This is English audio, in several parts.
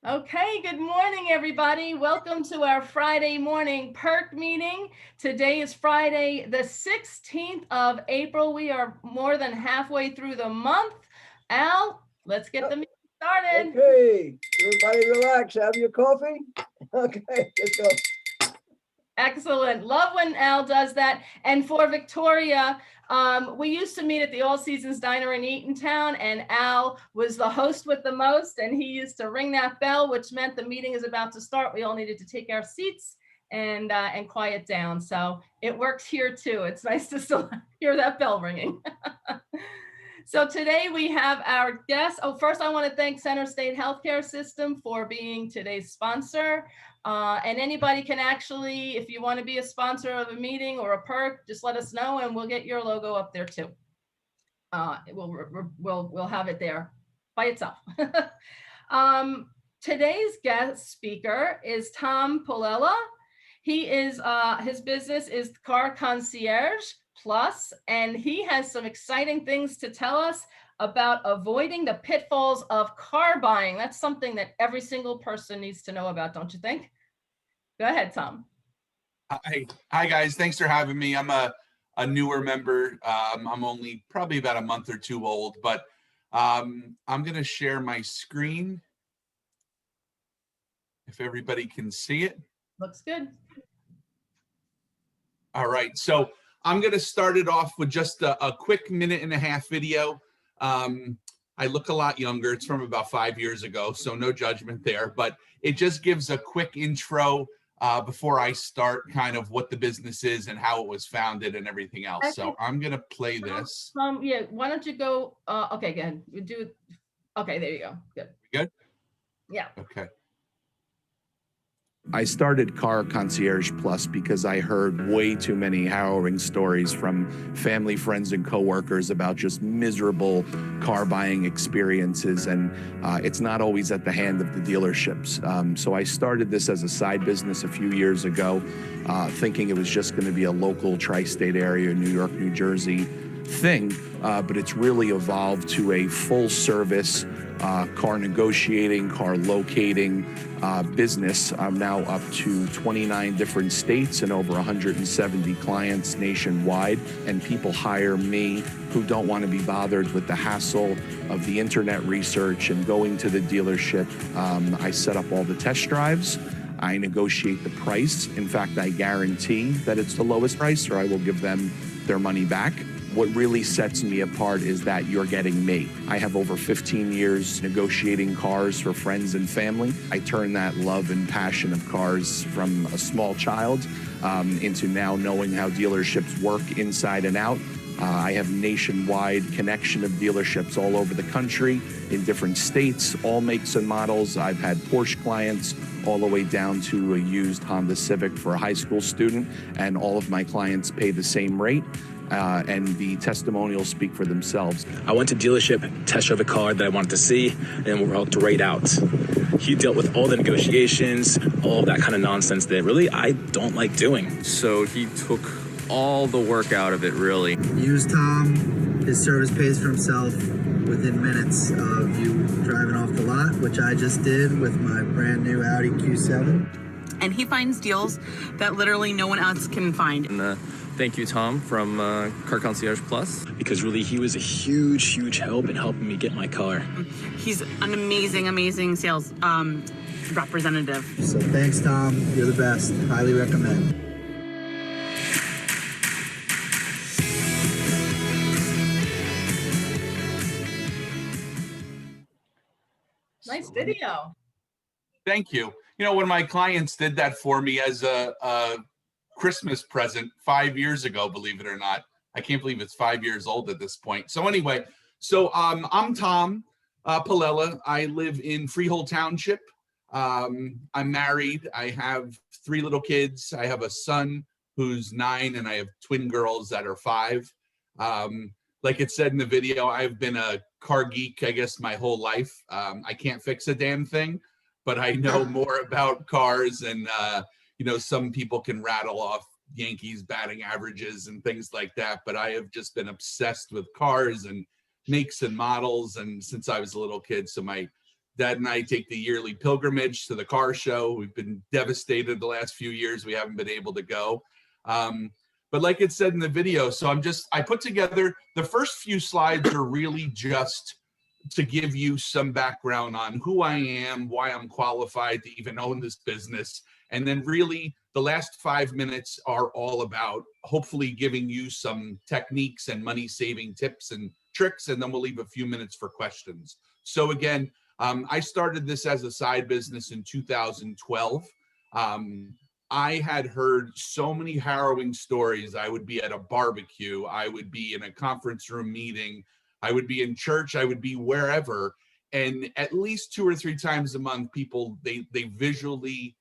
Okay, good morning, everybody. Welcome to our Friday morning Perk meeting. Today is Friday, the 16th of April. We are more than halfway through the month. Al, let's get the meeting started. Okay, everybody relax, have your coffee. Okay, let's go. Excellent. Love when Al does that. And for Victoria, we used to meet at the All Seasons Diner in Eatontown, and Al was the host with the most, and he used to ring that bell, which meant the meeting is about to start. We all needed to take our seats and quiet down. So it works here too. It's nice to still hear that bell ringing. So today we have our guests. Oh, first I want to thank Center State Healthcare System for being today's sponsor. And anybody can actually, if you want to be a sponsor of a meeting or a perk, just let us know and we'll get your logo up there too. We'll have it there by itself. Today's guest speaker is Tom Paolella. He is his business is Car Concierge Plus, and he has some exciting things to tell us about avoiding the pitfalls of car buying. That's something that every single person needs to know about, don't you think? Go ahead, Tom. Hi guys, thanks for having me. I'm a newer member. I'm only probably about a month or two old, but I'm gonna share my screen if everybody can see it. Looks good. All right, so I'm gonna start it off with just a quick 1.5-minute video. I look a lot younger. It's from about 5 years ago, so no judgment there, but it just gives a quick intro before I start kind of what the business is and how it was founded and everything else. So I'm gonna play this. Yeah, why don't you go, okay, go ahead. You do, okay, there you go, good. Good? Yeah. Okay. I started Car Concierge Plus because I heard way too many harrowing stories from family, friends, and coworkers about just miserable car buying experiences, and it's not always at the hand of the dealerships. So I started this as a side business a few years ago, thinking it was just going to be a local tri-state area, New York, New Jersey thing, but it's really evolved to a full service car negotiating, car locating business. I'm now up to 29 different states and over 170 clients nationwide, and people hire me who don't want to be bothered with the hassle of the internet research and going to the dealership. I set up all the test drives. I negotiate the price. In fact, I guarantee that it's the lowest price, or I will give them their money back. What really sets me apart is that you're getting me. I have over 15 years negotiating cars for friends and family. I turn that love and passion of cars from a small child into now knowing how dealerships work inside and out. I have nationwide connection of dealerships all over the country in different states, all makes and models. I've had Porsche clients all the way down to a used Honda Civic for a high school student, and all of my clients pay the same rate. And the testimonials speak for themselves. I went to dealership, test drove a car that I wanted to see, and we walked right out. He dealt with all the negotiations, all that kind of nonsense that really I don't like doing. So he took all the work out of it, really. Use Tom. His service pays for himself within minutes of you driving off the lot, which I just did with my brand new Audi Q7. And he finds deals that literally no one else can find. And thank you, Tom, from Car Concierge Plus. Because really, he was a huge, huge help in helping me get my car. He's an amazing, amazing sales representative. So thanks, Tom. You're the best. Highly recommend. Nice video. Thank you. You know, when my clients did that for me as a Christmas present 5 years ago, believe it or not. I can't believe it's 5 years old at this point. So anyway, I'm Tom Paolella. I live in Freehold Township. I'm married. I have 3 little kids. I have a son who's 9, and I have twin girls that are 5. Like it said in the video, I've been a car geek, I guess, my whole life. I can't fix a damn thing, but I know more about cars, and you know, some people can rattle off Yankees batting averages and things like that, but I have just been obsessed with cars and makes and models, and since I was a little kid. So my Dad and I take the yearly pilgrimage to the car show. We've been devastated the last few years. We haven't been able to go. But like it said in the video, so I put together, the first few slides are really just to give you some background on who I am, why I'm qualified to even own this business. And then really the last 5 minutes are all about hopefully giving you some techniques and money saving tips and tricks. And then we'll leave a few minutes for questions. So again, I started this as a side business in 2012. I had heard so many harrowing stories. I would be at a barbecue, I would be in a conference room meeting, I would be in church, I would be wherever. And at least 2 or 3 times a month, people, they visibly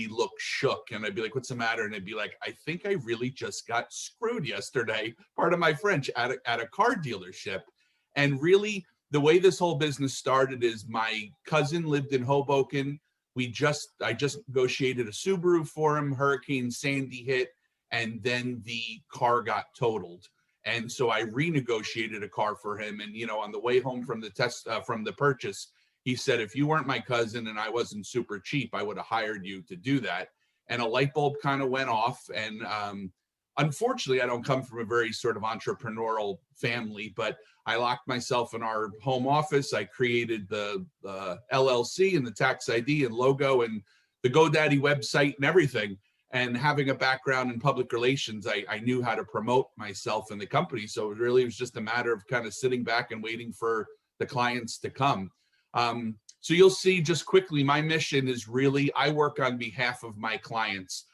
look shook. And I'd be like, what's the matter? And I'd be like, I think I really just got screwed yesterday, part of my French, at a car dealership. And really, the way this whole business started is my cousin lived in Hoboken. I just negotiated a Subaru for him. Hurricane Sandy hit, and then the car got totaled. And so I renegotiated a car for him. And, you know, on the way home from the purchase, he said, if you weren't my cousin and I wasn't super cheap, I would have hired you to do that. And a light bulb kind of went off. And unfortunately, I don't come from a very sort of entrepreneurial family, but I locked myself in our home office. I created the LLC and the tax ID and logo and the GoDaddy website and everything. And having a background in public relations, I knew how to promote myself and the company. So it really was just a matter of kind of sitting back and waiting for the clients to come. So you'll see just quickly, my mission is really, I work on behalf of my clients.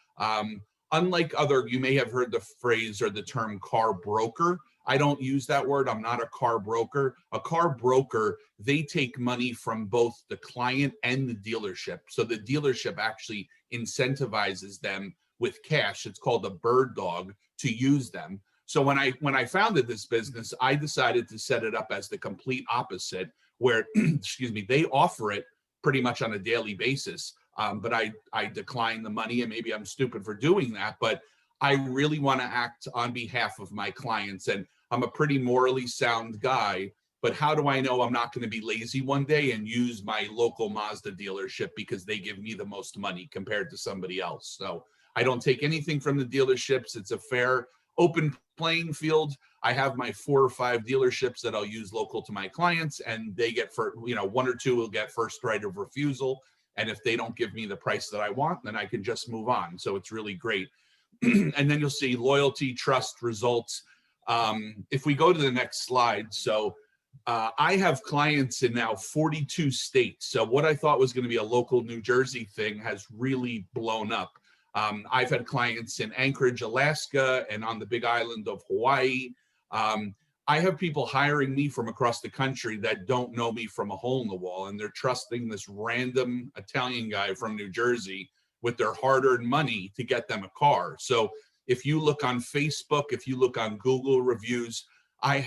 Unlike you may have heard the phrase or the term car broker. I don't use that word. I'm not a car broker. A car broker, they take money from both the client and the dealership. So the dealership actually incentivizes them with cash. It's called a bird dog to use them. So when I founded this business, I decided to set it up as the complete opposite, where, excuse me, they offer it pretty much on a daily basis. But I decline the money, and maybe I'm stupid for doing that, but I really want to act on behalf of my clients. And I'm a pretty morally sound guy, but how do I know I'm not going to be lazy one day and use my local Mazda dealership because they give me the most money compared to somebody else? So I don't take anything from the dealerships. It's a fair, open playing field. I have my 4 or 5 dealerships that I'll use local to my clients, and they get, 1 or 2 will get first right of refusal. And if they don't give me the price that I want, then I can just move on. So it's really great. And then you'll see loyalty, trust, results. If we go to the next slide. So I have clients in now 42 states. So what I thought was going to be a local New Jersey thing has really blown up. I've had clients in Anchorage, Alaska, and on the big island of Hawaii. I have people hiring me from across the country that don't know me from a hole in the wall, and they're trusting this random Italian guy from New Jersey with their hard-earned money to get them a car. So if you look on Facebook, if you look on Google reviews, I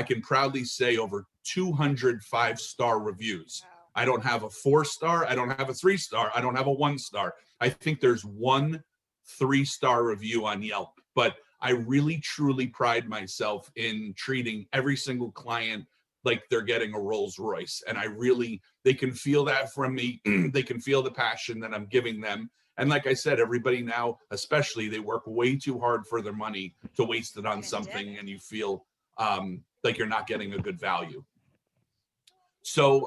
can proudly say over 200 5-star reviews. Wow. I don't have a 4-star, I don't have a 3-star, I don't have a 1-star. I think there's 1 3-star review on Yelp, but I really truly pride myself in treating every single client like they're getting a Rolls Royce. And they can feel that from me. They can feel the passion that I'm giving them. And like I said, everybody now, especially, they work way too hard for their money to waste it on something, and you feel like you're not getting a good value. So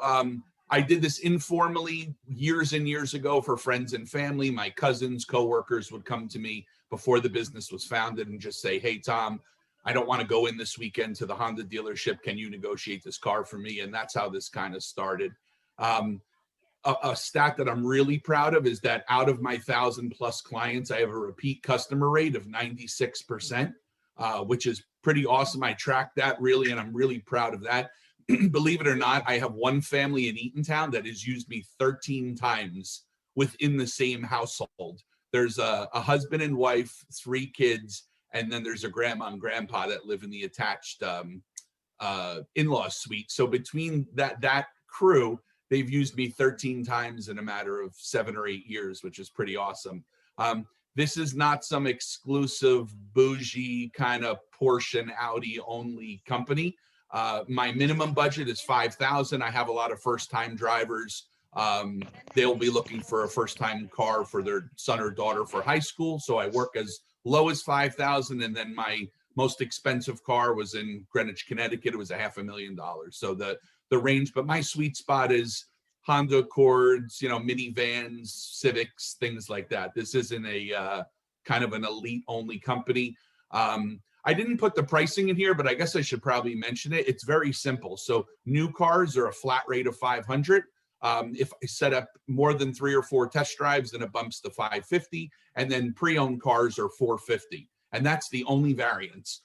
I did this informally years and years ago for friends and family. My cousins, coworkers would come to me before the business was founded and just say, hey, Tom, I don't want to go in this weekend to the Honda dealership. Can you negotiate this car for me? And that's how this kind of started. A stat that I'm really proud of is that out of my 1,000+ clients, I have a repeat customer rate of 96%, which is pretty awesome. I track that really, and I'm really proud of that. Believe it or not, I have one family in Eatontown that has used me 13 times within the same household. There's a husband and wife, 3 kids, and then there's a grandma and grandpa that live in the attached in-law suite. So between that crew, they've used me 13 times in a matter of 7 or 8 years, which is pretty awesome. This is not some exclusive bougie kind of Porsche and Audi only company. My minimum budget is $5,000. I have a lot of first-time drivers. They'll be looking for a first-time car for their son or daughter for high school. So I work as low as $5,000, and then my most expensive car was in Greenwich, Connecticut. It was $500,000. So the range, but my sweet spot is Honda Accords, minivans, Civics, things like that. This isn't a kind of an elite only company. I didn't put the pricing in here, but I guess I should probably mention it. It's very simple. So new cars are a flat rate of $500. If I set up more than 3 or 4 test drives, then it bumps to $550. And then pre-owned cars are $450. And that's the only variance.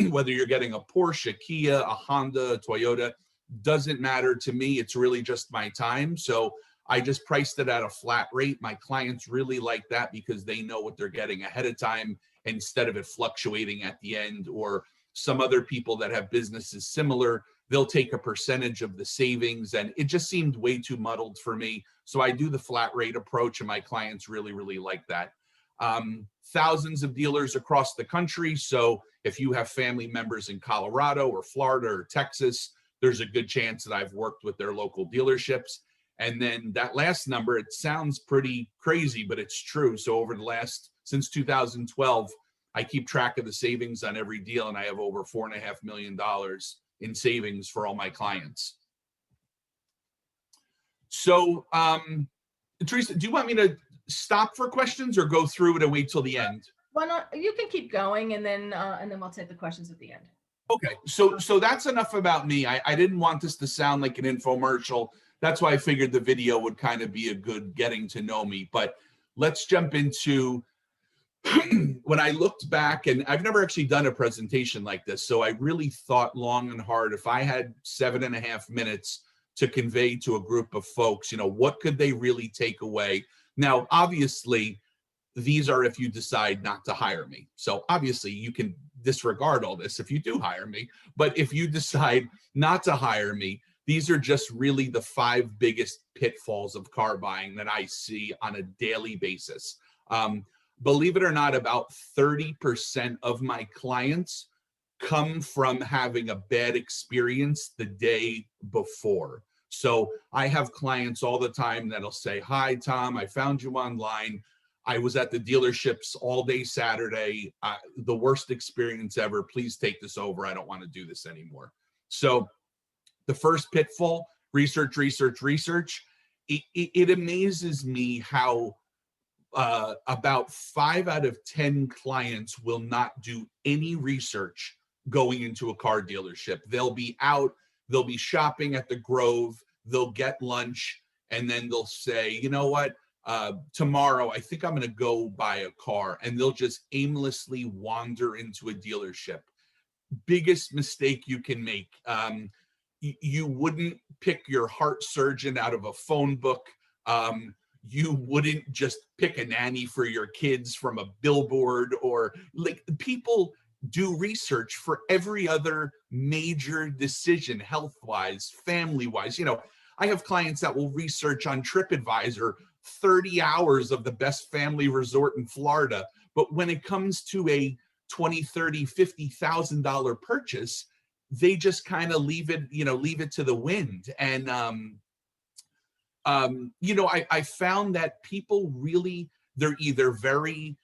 Whether you're getting a Porsche, Kia, a Honda, a Toyota, doesn't matter to me. It's really just my time. So I just priced it at a flat rate. My clients really like that because they know what they're getting ahead of time instead of it fluctuating at the end. Or some other people that have businesses similar, they'll take a percentage of the savings, and it just seemed way too muddled for me. So I do the flat rate approach, and my clients really, really like that. Thousands of dealers across the country. So if you have family members in Colorado or Florida or Texas, there's a good chance that I've worked with their local dealerships. And then that last number, it sounds pretty crazy, but it's true. So since 2012, I keep track of the savings on every deal, and I have over $4.5 million in savings for all my clients. So, Teresa, do you want me to stop for questions or go through it and wait till the end? Why not? You can keep going, and then we'll take the questions at the end. Okay, so that's enough about me. I didn't want this to sound like an infomercial. That's why I figured the video would kind of be a good getting to know me. But let's jump into when I looked back, and I've never actually done a presentation like this. So I really thought long and hard. If I had 7.5 minutes to convey to a group of folks, what could they really take away? Now, obviously, these are if you decide not to hire me. So obviously you can disregard all this if you do hire me. But if you decide not to hire me, these are just really the 5 biggest pitfalls of car buying that I see on a daily basis. Believe it or not, about 30% of my clients come from having a bad experience the day before. So I have clients all the time that'll say, "Hi, Tom, I found you online. I was at the dealerships all day Saturday. The worst experience ever. Please take this over. I don't want to do this anymore." So the first pitfall, research. It amazes me how about 5 out of 10 clients will not do any research going into a car dealership. They'll be out, they'll be shopping at the Grove, they'll get lunch, and then they'll say, "You know what? Tomorrow, I think I'm going to go buy a car," and they'll just aimlessly wander into a dealership. Biggest mistake you can make. You wouldn't pick your heart surgeon out of a phone book. You wouldn't just pick a nanny for your kids from a billboard, or like people do research for every other major decision, health-wise, family-wise. I have clients that will research on TripAdvisor 30 hours of the best family resort in Florida. But when it comes to a $20,000, $30,000, $50,000 purchase, they just kind of leave it to the wind. And, I found that people really, they're either very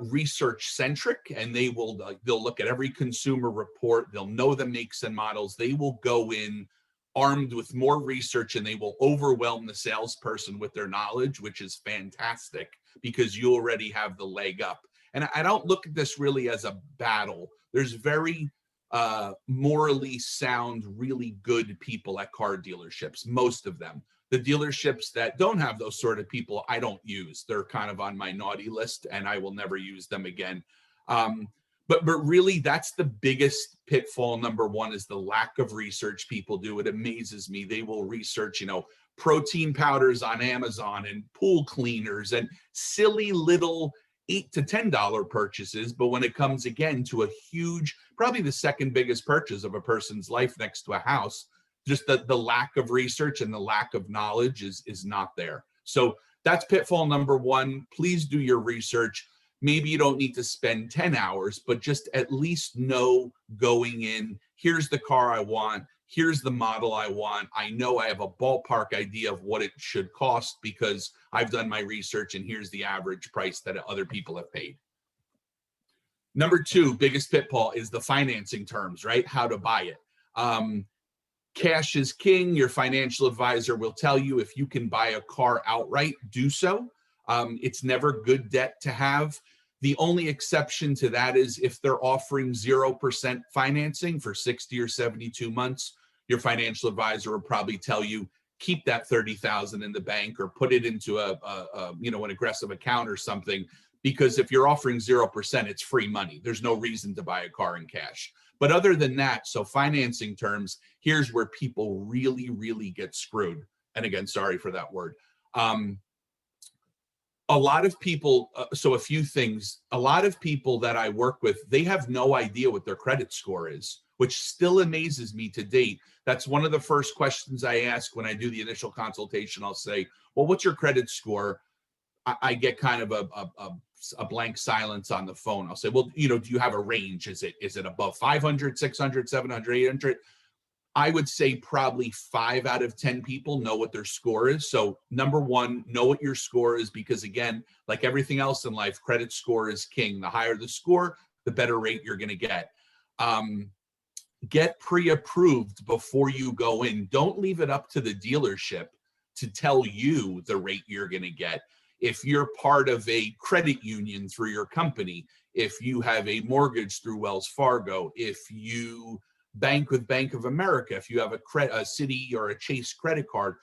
research centric, and they'll look at every consumer report. They'll know the makes and models. They will go in armed with more research, and they will overwhelm the salesperson with their knowledge, which is fantastic because you already have the leg up. And I don't look at this really as a battle. There's very morally sound, really good people at car dealerships, most of them. The dealerships that don't have those sort of people, I don't use. They're kind of on my naughty list, and I will never use them again. But really, that's the biggest pitfall. Number one is the lack of research people do. It amazes me. They will research, protein powders on Amazon and pool cleaners and silly little $8 to $10 purchases. But when it comes again to a huge, probably the second biggest purchase of a person's life next to a house, just the lack of research and the lack of knowledge is not there. So that's pitfall number one. Please do your research. maybe you don't need to spend 10 hours, but just at least know going in, here's the car I want, here's the model I want. I know I have a ballpark idea of what it should cost because I've done my research, and here's the average price that other people have paid. Number two, biggest pitfall is the financing terms, right? How to buy it. Cash is king. Your financial advisor will tell you if you can buy a car outright, do so. It's never good debt to have. The only exception to that is if they're offering 0% financing for 60 or 72 months, your financial advisor will probably tell you, keep that $30,000 in the bank or put it into an aggressive account or something, because if you're offering 0%, it's free money. There's no reason to buy a car in cash. But other than that, so financing terms, here's where people really, really get screwed. And again, sorry for that word. A lot of people, so a few things, a lot of people that I work with, they have no idea what their credit score is, which still amazes me to date. That's one of the first questions I ask when I do the initial consultation. I'll say, well, what's your credit score? I get kind of a blank silence on the phone. I'll say, well, do you have a range? Is it above 500, 600, 700, 800? I would say probably 5 out of 10 people know what their score is. So number one, know what your score is, because again, like everything else in life, credit score is king. The higher the score, the better rate you're going to get. Get pre-approved before you go in. Don't leave it up to the dealership to tell you the rate you're going to get. If you're part of a credit union through your company, if you have a mortgage through Wells Fargo, if you bank with Bank of America, if you have a Citi or a Chase credit card,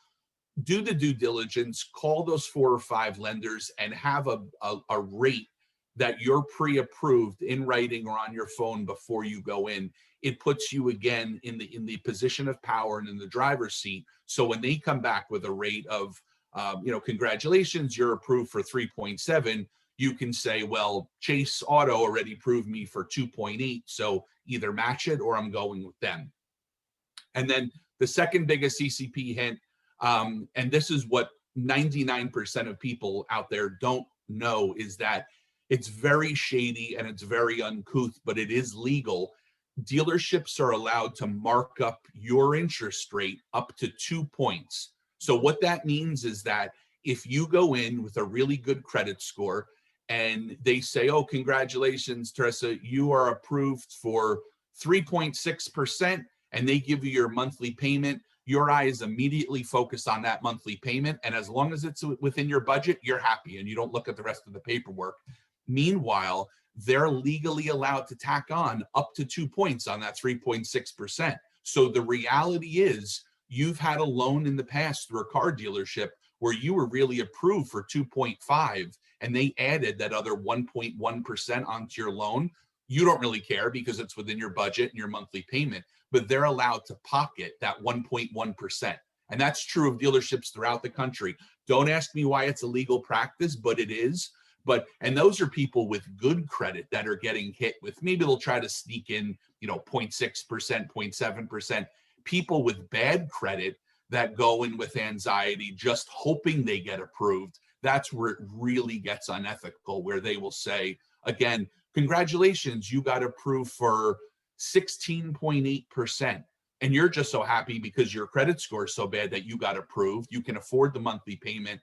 do the due diligence, call those 4 or 5 lenders and have a rate that you're pre-approved in writing or on your phone before you go in. It puts you again in the position of power and in the driver's seat. So when they come back with a rate of congratulations, you're approved for 3.7. You can say, well, Chase Auto already approved me for 2.8. So either match it or I'm going with them. And then the second biggest CCP hint, and this is what 99% of people out there don't know, is that it's very shady and it's very uncouth, but it is legal. Dealerships are allowed to mark up your interest rate up to 2 points. So what that means is that if you go in with a really good credit score and they say, oh, congratulations, Teresa, you are approved for 3.6%, and they give you your monthly payment, your eyes immediately focus on that monthly payment. And as long as it's within your budget, you're happy and you don't look at the rest of the paperwork. Meanwhile, they're legally allowed to tack on up to 2 points on that 3.6%. So the reality is, you've had a loan in the past through a car dealership where you were really approved for 2.5 and they added that other 1.1% onto your loan. You don't really care because it's within your budget and your monthly payment, but they're allowed to pocket that 1.1%. And that's true of dealerships throughout the country. Don't ask me why it's a legal practice, but it is. And those are people with good credit that are getting hit with, maybe they'll try to sneak in, 0.6%, 0.7%. People with bad credit that go in with anxiety, just hoping they get approved. That's where it really gets unethical, where they will say, again, congratulations, you got approved for 16.8%. And you're just so happy because your credit score is so bad that you got approved. You can afford the monthly payment.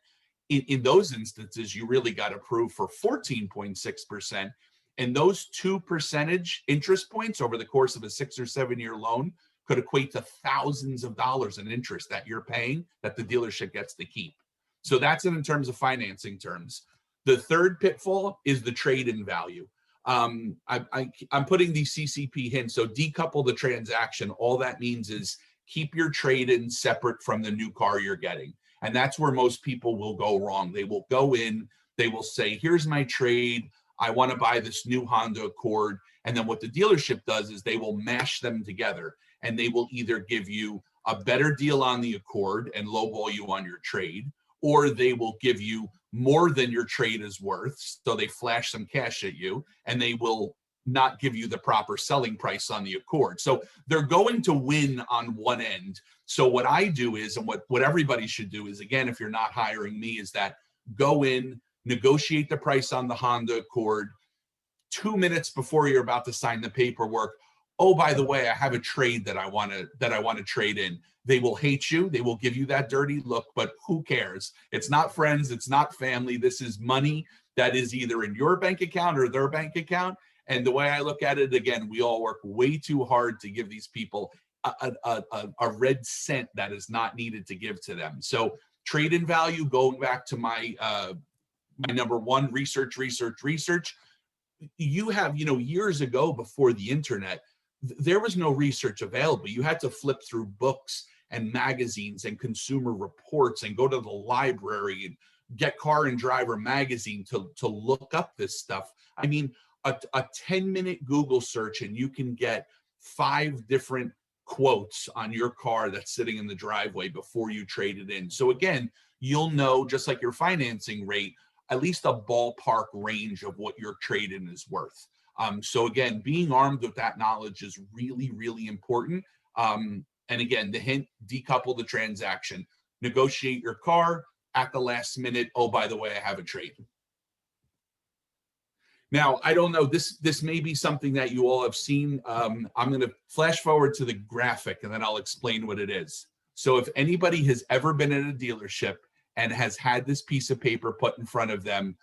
In those instances, you really got approved for 14.6%. And those 2 percentage interest points over the course of a 6 or 7 year loan could equate to thousands of dollars in interest that you're paying that the dealership gets to keep. So that's it in terms of financing terms. The third pitfall is the trade-in value. I'm putting these CCP hints. So decouple the transaction. All that means is keep your trade-in separate from the new car you're getting. And that's where most people will go wrong. They will go in, they will say, here's my trade. I want to buy this new Honda Accord. And then what the dealership does is they will mash them together. And they will either give you a better deal on the Accord and lowball you on your trade, or they will give you more than your trade is worth. So they flash some cash at you and they will not give you the proper selling price on the Accord. So they're going to win on one end. So what I do is, and what everybody should do is, again, if you're not hiring me, is that go in, negotiate the price on the Honda Accord. 2 minutes before you're about to sign the paperwork, oh, by the way, I have a trade that I want to trade in. They will hate you. They will give you that dirty look, but who cares? It's not friends. It's not family. This is money that is either in your bank account or their bank account. And the way I look at it, again, we all work way too hard to give these people a red cent that is not needed to give to them. So trade-in value, going back to my number one, research. You have, years ago before the internet, there was no research available. You had to flip through books and magazines and consumer reports and go to the library and get Car and Driver magazine to look up this stuff. I mean, a 10-minute Google search and you can get 5 different quotes on your car that's sitting in the driveway before you trade it in. So again, you'll know, just like your financing rate, at least a ballpark range of what your trade-in is worth. So again, being armed with that knowledge is really, really important. And again, the hint, decouple the transaction, negotiate your car at the last minute. Oh, by the way, I have a trade. Now, I don't know, this may be something that you all have seen. I'm going to flash forward to the graphic and then I'll explain what it is. So if anybody has ever been at a dealership and has had this piece of paper put in front of them,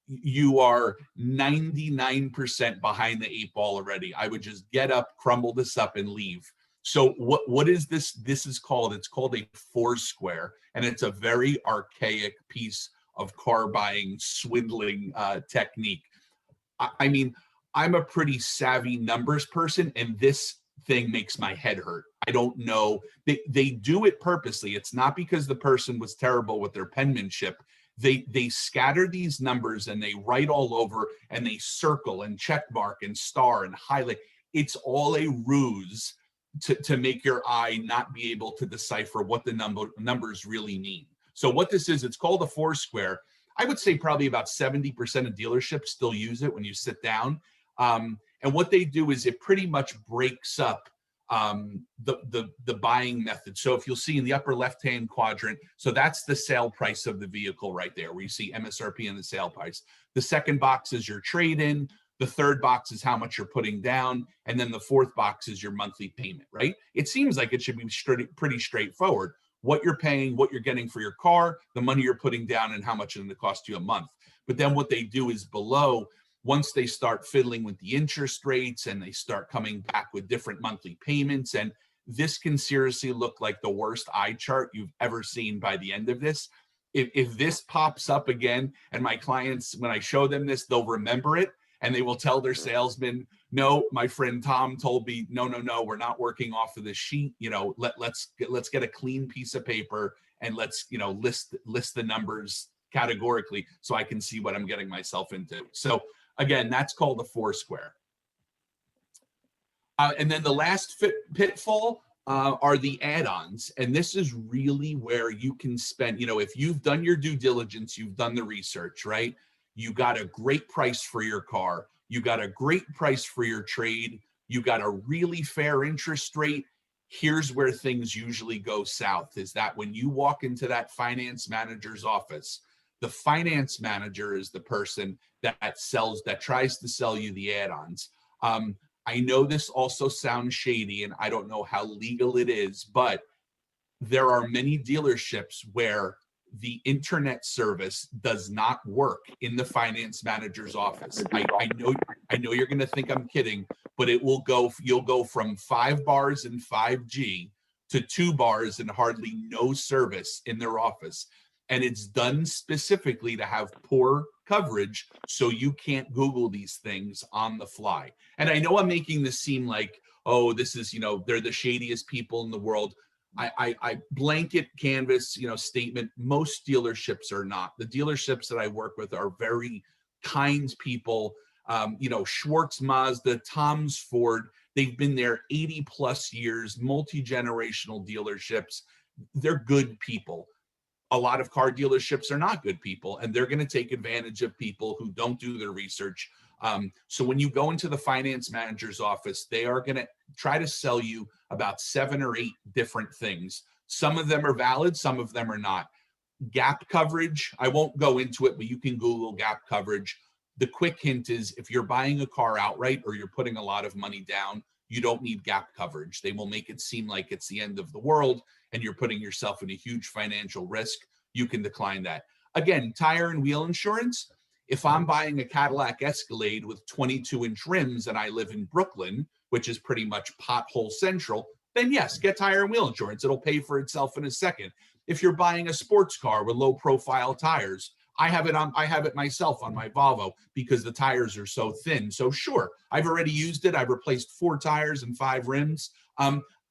you are 99% behind the 8 ball already. I would just get up, crumble this up and leave. So what is this? This is called, it's called a Foursquare, and it's a very archaic piece of car buying swindling technique. I mean, I'm a pretty savvy numbers person, and this thing makes my head hurt. I don't know. They do it purposely. It's not because the person was terrible with their penmanship. They scatter these numbers and they write all over and they circle and check mark and star and highlight. It's all a ruse to make your eye not be able to decipher what the numbers really mean. So what this is, it's called a Foursquare. I would say probably about 70% of dealerships still use it when you sit down. And what they do is it pretty much breaks up the buying method. So if you'll see in the upper left-hand quadrant, so that's the sale price of the vehicle right there, where you see MSRP and the sale price. The second box is your trade-in. The third box is how much you're putting down. And then the fourth box is your monthly payment, right? It seems like it should be pretty straightforward. What you're paying, what you're getting for your car, the money you're putting down, and how much it's going to cost you a month. But then what they do is below, once they start fiddling with the interest rates and they start coming back with different monthly payments, and this can seriously look like the worst eye chart you've ever seen by the end of this. If this pops up again, and my clients, when I show them this, they'll remember it, and they will tell their salesman, no, my friend Tom told me, no, we're not working off of this sheet. Let's get a clean piece of paper and let's, list the numbers categorically so I can see what I'm getting myself into. So again, that's called the Foursquare. And then the last pitfall are the add-ons. And this is really where you can spend, if you've done your due diligence, you've done the research, right? You got a great price for your car. You got a great price for your trade. You got a really fair interest rate. Here's where things usually go south, is that when you walk into that finance manager's office, the finance manager is the person that tries to sell you the add-ons. I know this also sounds shady, and I don't know how legal it is, but there are many dealerships where the internet service does not work in the finance manager's office. I know you're going to think I'm kidding, but you'll go from 5 bars and 5G to 2 bars and hardly no service in their office. And it's done specifically to have poor coverage so you can't Google these things on the fly. And I know I'm making this seem like, oh, this is, they're the shadiest people in the world. I blanket canvas, statement. Most dealerships are not. The dealerships that I work with are very kind people. Schwartz Mazda, Tom's Ford, they've been there 80 plus years, multi-generational dealerships. They're good people. A lot of car dealerships are not good people, and they're going to take advantage of people who don't do their research. So when you go into the finance manager's office, they are going to try to sell you about 7 or 8 different things. Some of them are valid, some of them are not. Gap coverage, I won't go into it, but you can Google gap coverage. The quick hint is if you're buying a car outright or you're putting a lot of money down, you don't need gap coverage. They will make it seem like it's the end of the world and you're putting yourself in a huge financial risk. You can decline that. Again, tire and wheel insurance. If I'm buying a Cadillac Escalade with 22-inch rims and I live in Brooklyn, which is pretty much pothole central, then yes, get tire and wheel insurance. It'll pay for itself in a second. If you're buying a sports car with low profile tires, I have it myself on my Volvo because the tires are so thin. So sure, I've already used it. I've replaced 4 tires and 5 rims.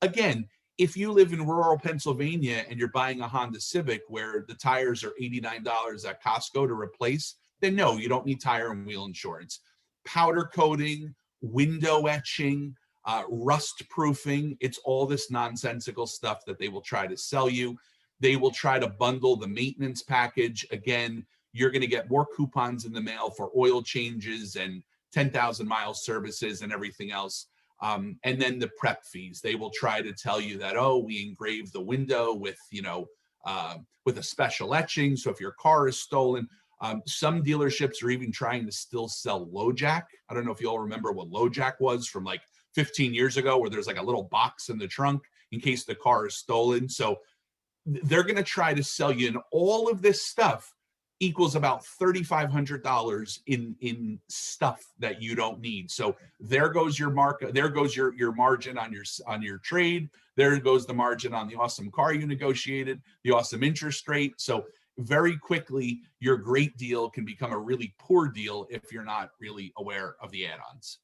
Again, if you live in rural Pennsylvania and you're buying a Honda Civic where the tires are $89 at Costco to replace, then no, you don't need tire and wheel insurance. Powder coating, window etching, rust proofing, it's all this nonsensical stuff that they will try to sell you. They will try to bundle the maintenance package. Again, you're going to get more coupons in the mail for oil changes and 10,000 mile services and everything else. And then the prep fees. They will try to tell you that, oh, we engraved the window with, with a special etching. So if your car is stolen, some dealerships are even trying to still sell LoJack. I don't know if you all remember what LoJack was from like 15 years ago, where there's like a little box in the trunk in case the car is stolen. So they're going to try to sell you, and all of this stuff equals about $3,500 in stuff that you don't need. So there goes your mark. There goes your margin on your trade. There goes the margin on the awesome car you negotiated, the awesome interest rate. So very quickly, your great deal can become a really poor deal if you're not really aware of the add-ons.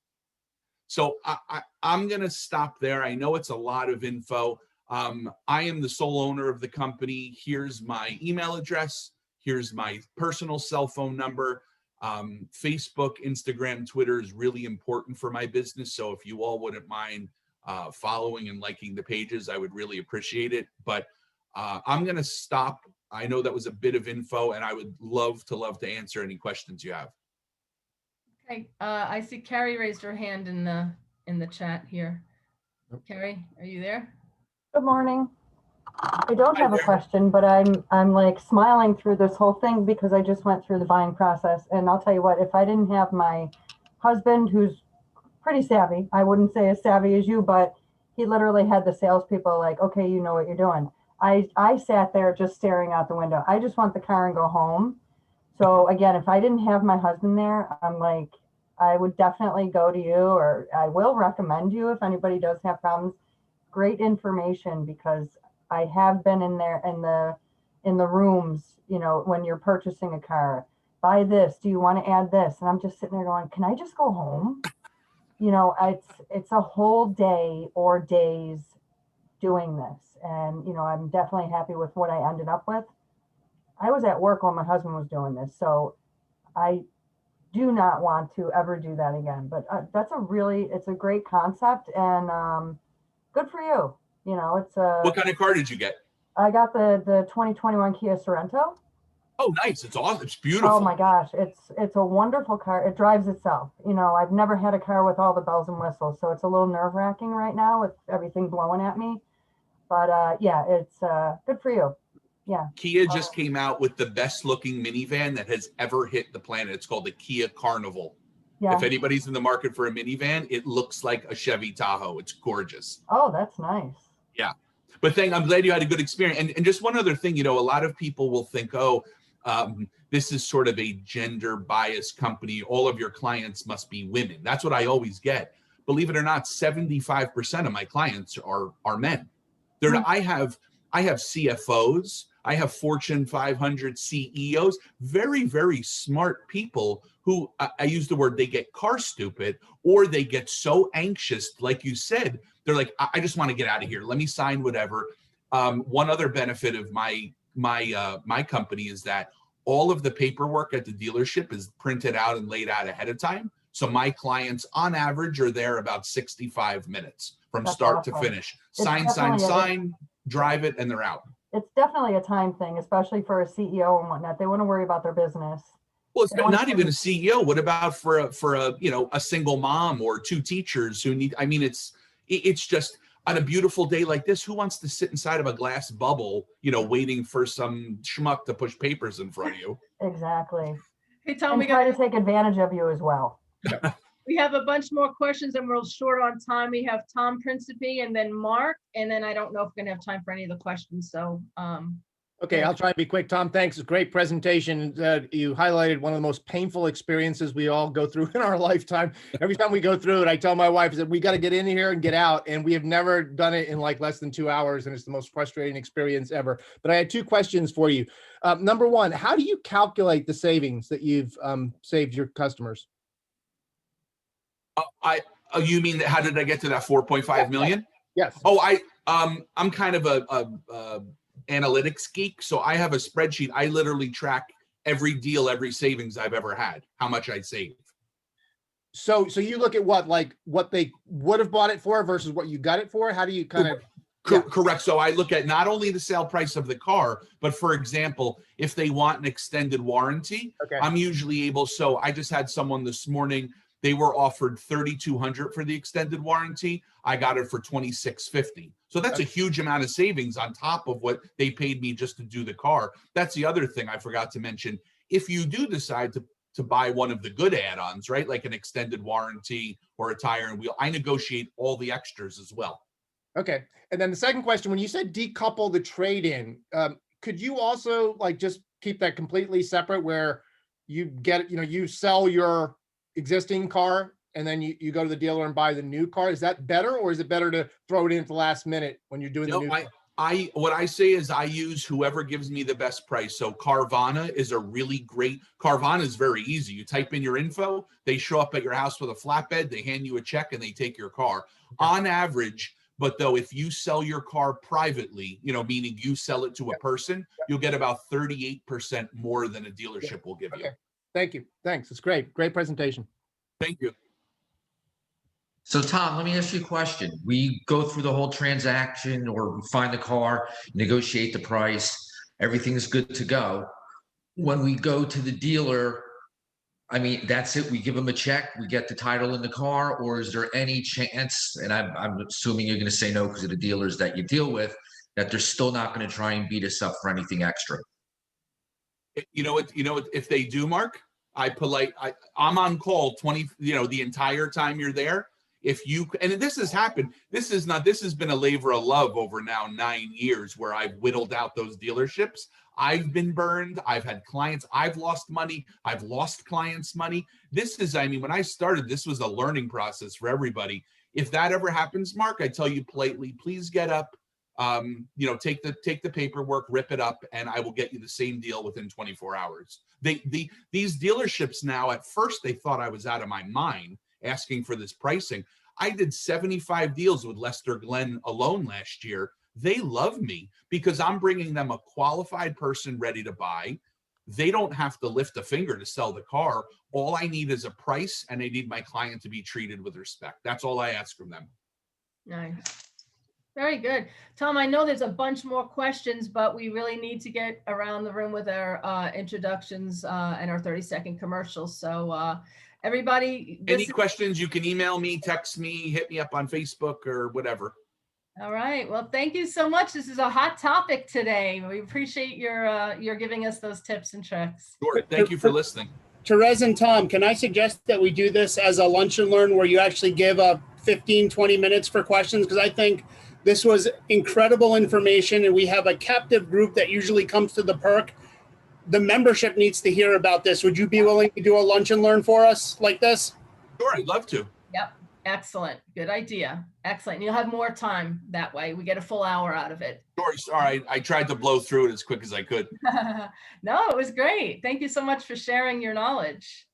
So I'm going to stop there. I know it's a lot of info. I am the sole owner of the company. Here's my email address. Here's my personal cell phone number. Facebook, Instagram, Twitter is really important for my business. So if you all wouldn't mind following and liking the pages, I would really appreciate it. But I'm going to stop. I know that was a bit of info, and I would love to answer any questions you have. Okay, I see Carrie raised her hand in the chat here. Carrie, are you there? Good morning. I don't have a question, but I'm like smiling through this whole thing because I just went through the buying process. And I'll tell you what, if I didn't have my husband, who's pretty savvy, I wouldn't say as savvy as you, but he literally had the salespeople like, okay, you know what you're doing. I sat there just staring out the window. I just want the car and go home. So again, if I didn't have my husband there, I'm like, I would definitely go to you, or I will recommend you if anybody does have problems. Great information, because I have been in there in the rooms, you know, when you're purchasing a car, buy this, do you want to add this? And I'm just sitting there going, can I just go home? You know, it's a whole day or days doing this. And, you know, I'm definitely happy with what I ended up with. I was at work when my husband was doing this, so I do not want to ever do that again. But it's a great concept, and good for you. You know, it's a. What kind of car did you get? I got the 2021 Kia Sorento. Oh, nice! It's awesome. It's beautiful. Oh my gosh, it's a wonderful car. It drives itself. You know, I've never had a car with all the bells and whistles, so it's a little nerve-wracking right now with everything blowing at me. But yeah, it's good for you. Yeah. Kia just came out with the best looking minivan that has ever hit the planet. It's called the Kia Carnival. Yeah. If anybody's in the market for a minivan, it looks like a Chevy Tahoe. It's gorgeous. Oh, that's nice. Yeah. But I'm glad you had a good experience. And just one other thing, you know, a lot of people will think, oh, this is sort of a gender biased company. All of your clients must be women. That's what I always get. Believe it or not, 75% of my clients are men. I have CFOs. I have Fortune 500 CEOs, very, very smart people who I use the word, they get car stupid, or they get so anxious. Like you said, they're like, I just want to get out of here. Let me sign whatever. One other benefit of my company is that all of the paperwork at the dealership is printed out and laid out ahead of time. So my clients on average are there about 65 minutes from start to finish. Sign, drive it, and they're out. It's definitely a time thing, especially for a CEO and whatnot. They want to worry about their business. Well, it's not even a CEO. What about for a you know, a single mom or 2 teachers who need? I mean, it's just on a beautiful day like this, who wants to sit inside of a glass bubble, you know, waiting for some schmuck to push papers in front of you? Exactly. Hey, Tom, And we try got to take advantage of you as well. we have a bunch more questions and we're short on time. We have Tom Principe and then Mark, and then I don't know if we're gonna have time for any of the questions. So Okay, I'll try and be quick. Tom, thanks. Great presentation. You highlighted one of the most painful experiences we all go through in our lifetime. Every time we go through it, I tell my wife that we got to get in here and get out. And we have never done it in like less than 2 hours. And it's the most frustrating experience ever. But I had two questions for you. Number one, how do you calculate the savings that you've saved your customers? You mean how did I get to that 4.5 million? Yes. Oh, I'm kind of a analytics geek. So I have a spreadsheet. I literally track every deal, every savings I've ever had, how much I save. So you look at what they would have bought it for versus what you got it for? How do you kind of? Correct. So I look at not only the sale price of the car, but for example, if they want an extended warranty, Okay. I'm usually able. So I just had someone this morning, they were offered $3,200 for the extended warranty. I got it for $2,650. So that's a huge amount of savings on top of what they paid me just to do the car. That's the other thing I forgot to mention. If you do decide to buy one of the good add-ons, right, like an extended warranty or a tire and wheel, I negotiate all the extras as well. Okay. And then the second question, when you said decouple the trade-in, could you also like just keep that completely separate where you get, you sell your existing car and then you go to the dealer and buy the new car? Is that better, or is it better to throw it in at the last minute when you're doing the new car? What I say is I use whoever gives me the best price. So Carvana is a really great, Carvana is very easy. You type in your info, they show up at your house with a flatbed, they hand you a check and they take your car. On average, but though if you sell your car privately, meaning you sell it to a person, you'll get about 38% more than a dealership will give you. Thank you. Thanks. It's great. Great presentation. Thank you. So Tom, let me ask you a question. We go through the whole transaction, or we find the car, negotiate the price, everything's good to go. When we go to the dealer, I mean, that's it. We give them a check, we get the title in the car, or is there any chance, and I'm assuming you're going to say no because of the dealers that you deal with, that they're still not going to try and beat us up for anything extra? You know what, if they do, Mark, I'm on call the entire time you're there. And this has happened, this has been a labor of love over now 9 years where I've whittled out those dealerships. I've been burned. I've had clients. I've lost money. I've lost clients' money. When I started, this was a learning process for everybody. If that ever happens, Mark, I tell you politely, please get up, take the paperwork, rip it up, and I will get you the same deal within 24 hours. These dealerships now, at first they thought I was out of my mind asking for this pricing. I did 75 deals with Lester Glenn alone last year. They love me because I'm bringing them a qualified person ready to buy. They don't have to lift a finger to sell the car. All I need is a price, and I need my client to be treated with respect. That's all I ask from them. Nice. Very good. Tom, I know there's a bunch more questions, but we really need to get around the room with our introductions and our 30-second commercials. So everybody. Any questions, you can email me, text me, hit me up on Facebook or whatever. All right. Well, thank you so much. This is a hot topic today. We appreciate your giving us those tips and tricks. Sure. Thank you for listening. Therese and Tom, can I suggest that we do this as a lunch and learn where you actually give 15, 20 minutes for questions? Because I think this was incredible information, and we have a captive group that usually comes to the Perk. The membership needs to hear about this. Would you be willing to do a lunch and learn for us like this? Sure, I'd love to. Yep. Excellent. Good idea. Excellent. You'll have more time that way. We get a full hour out of it. Sure. Sorry, I tried to blow through it as quick as I could. No, it was great. Thank you so much for sharing your knowledge.